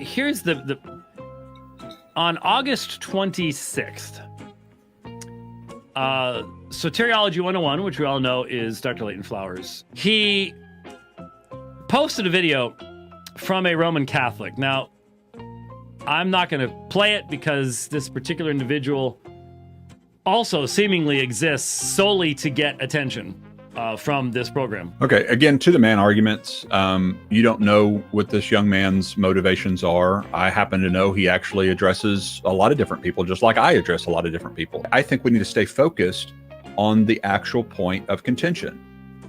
here's the on August 26th, Soteriology 101, which we all know is Dr. Leighton Flowers, he posted a video from a Roman Catholic. Now, I'm not going to play it because this particular individual also seemingly exists solely to get attention from this program. Okay, again, to the man arguments. You don't know what this young man's motivations are. I happen to know he actually addresses a lot of different people, just like I address a lot of different people. I think we need to stay focused on the actual point of contention.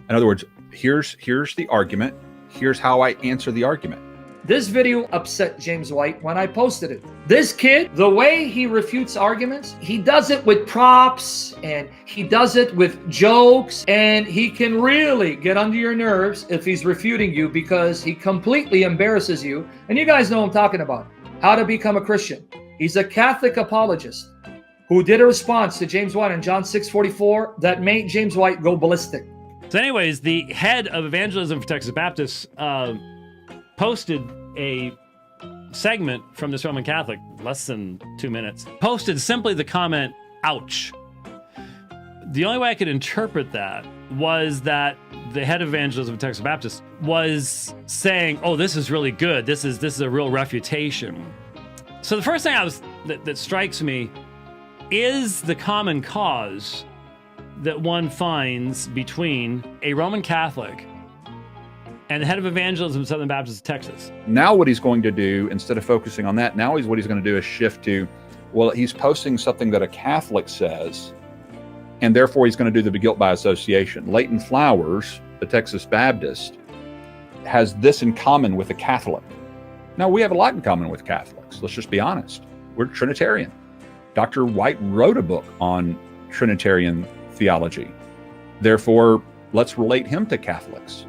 In other words, here's the argument. Here's how I answer the argument. This video upset James White when I posted it. This kid, the way he refutes arguments, he does it with props and he does it with jokes, and he can really get under your nerves if he's refuting you because he completely embarrasses you. And you guys know what I'm talking about. How to become a Christian. He's a Catholic apologist who did a response to James White in John 6:44 that made James White go ballistic. So anyways, the head of evangelism for Texas Baptists posted a segment from this Roman Catholic, less than 2 minutes, posted simply the comment, "Ouch." The only way I could interpret that was that the head of evangelism for Texas Baptist was saying, "Oh, this is really good. This is a real refutation." So the first thing that strikes me is the common cause that one finds between a Roman Catholic and the head of evangelism, Southern Baptist Texas. Now what he's going to do, instead of focusing on that, what he's going to do is shift to, well, he's posting something that a Catholic says, and therefore he's going to do the guilt by association. Leighton Flowers, the Texas Baptist, has this in common with a Catholic. Now, we have a lot in common with Catholics. Let's just be honest. We're Trinitarian. Dr. White wrote a book on Trinitarian theology. Therefore, let's relate him to Catholics.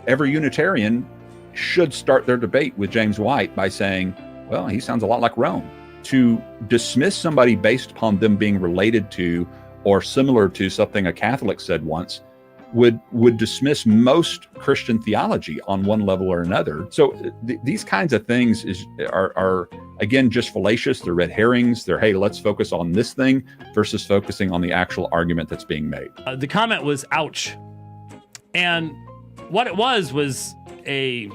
Every Unitarian should start their debate with James White by saying, well, he sounds a lot like Rome. To dismiss somebody based upon them being related to or similar to something a Catholic said once would dismiss most Christian theology on one level or another. So these kinds of things are again, just fallacious. They're red herrings. They're, hey, let's focus on this thing versus focusing on the actual argument that's being made. The comment was, "Ouch." And what it was a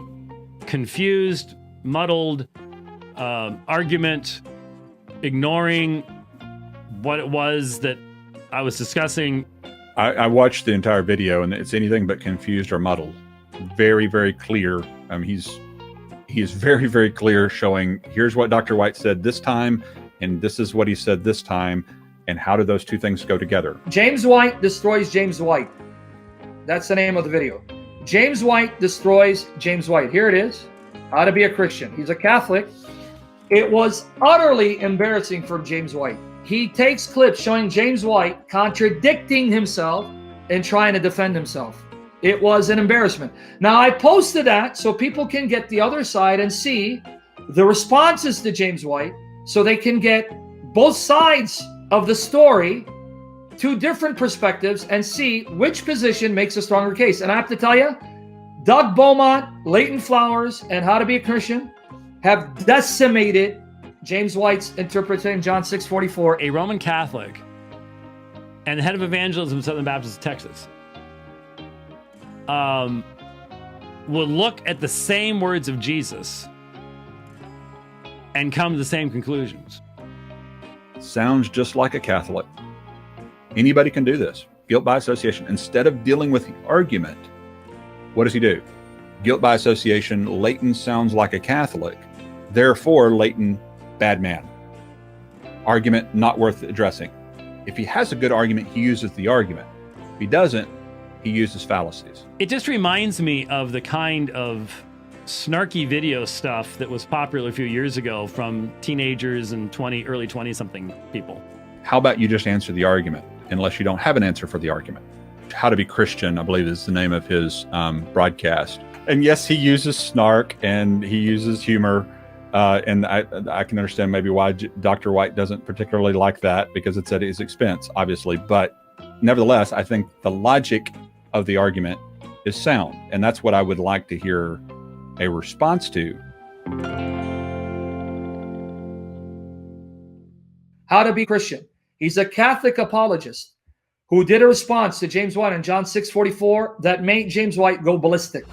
confused, muddled argument, ignoring what it was that I was discussing. I watched the entire video, and it's anything but confused or muddled. Very, very clear. He is very, very clear, showing here's what Dr. White said this time, and this is what he said this time, and how do those two things go together? James White destroys James White. That's the name of the video. James White destroys James White. Here it is. How to be a Christian. He's a Catholic. It was utterly embarrassing for James White. He takes clips showing James White contradicting himself and trying to defend himself. It was an embarrassment. Now, I posted that so people can get the other side and see the responses to James White, so they can get both sides of the story, two different perspectives, and see which position makes a stronger case. And I have to tell you, Doug Beaumont, Leighton Flowers, and How to Be a Christian have decimated James White's interpreting John 6:44. A Roman Catholic and the head of evangelism, Southern Baptist Texas, would look at the same words of Jesus and come to the same conclusions. Sounds just like a Catholic. Anybody can do this. Guilt by association. Instead of dealing with the argument, what does he do? Guilt by association. Leighton sounds like a Catholic. Therefore, Leighton, bad man. Argument not worth addressing. If he has a good argument, he uses the argument. If he doesn't, he uses fallacies. It just reminds me of the kind of snarky video stuff that was popular a few years ago from teenagers and early 20-something people. How about you just answer the argument, unless you don't have an answer for the argument? How to Be Christian, I believe, is the name of his broadcast. And yes, he uses snark and he uses humor. And I can understand maybe why Dr. White doesn't particularly like that, because it's at his expense, obviously. But nevertheless, I think the logic of the argument is sound. And that's what I would like to hear a response to. How to Be Christian. He's a Catholic apologist who did a response to James White in John 6:44 that made James White go ballistic.